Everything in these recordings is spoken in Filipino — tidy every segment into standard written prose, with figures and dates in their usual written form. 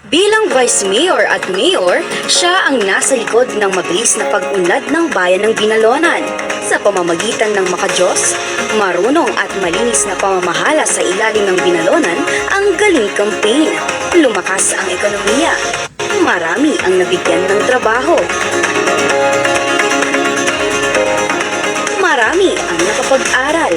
Bilang Vice Mayor at Mayor, siya ang nasa likod ng mabilis na pag-unlad ng bayan ng Binalonan sa pamamagitan ng makadiyos, marunong at malinis na pamamahala sa ilalim ng Binalonan ang galing campaign. Lumakas ang ekonomiya. Marami ang nabigyan ng trabaho. Marami ang nakapag-aral.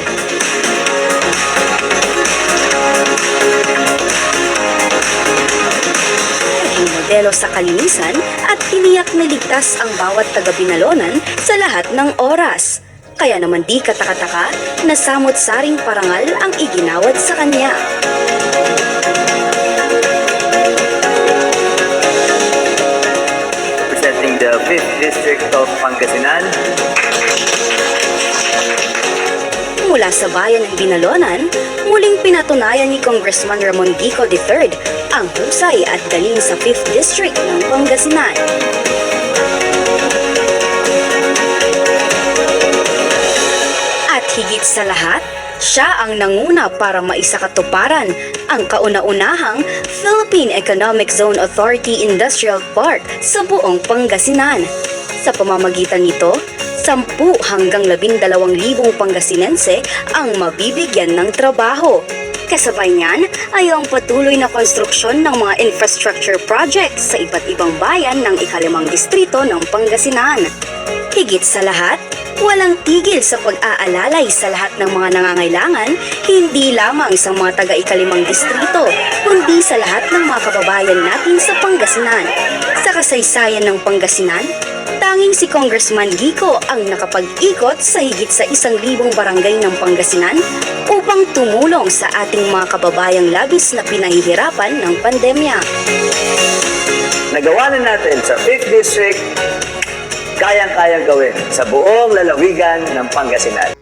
Modelo sa kalinisan at tiniyak na ligtas ang bawat taga-Binalonan sa lahat ng oras. Kaya naman di katakataka na samot-saring parangal ang iginawad sa kanya. Representing the 5th District of Pangasinan. Mula sa bayan ng Binalonan, muling pinatunayan ni Congressman Ramon Gico III ang husay at galing sa 5th District ng Pangasinan. At higit sa lahat, siya ang nanguna para maisakatuparan ang kauna-unahang Philippine Economic Zone Authority Industrial Park sa buong Pangasinan. Sa pamamagitan nito, 10 hanggang 12,000 Pangasinense ang mabibigyan ng trabaho. Kasabay niyan ay ang patuloy na konstruksyon ng mga infrastructure projects sa iba't ibang bayan ng ika-5 distrito ng Pangasinan. Higit sa lahat, walang tigil sa pag-aalalay sa lahat ng mga nangangailangan, hindi lamang sa mga taga-ika-5 distrito, kundi sa lahat ng mga kababayan natin sa Pangasinan. Sa kasaysayan ng Pangasinan, tanging si Congressman Gico ang nakapag-ikot sa higit sa 1,000 barangay ng Pangasinan upang tumulong sa ating mga kababayang labis na pinahihirapan ng pandemya. Nagawa na natin sa 5th District, kayang-kayang gawin sa buong lalawigan ng Pangasinan.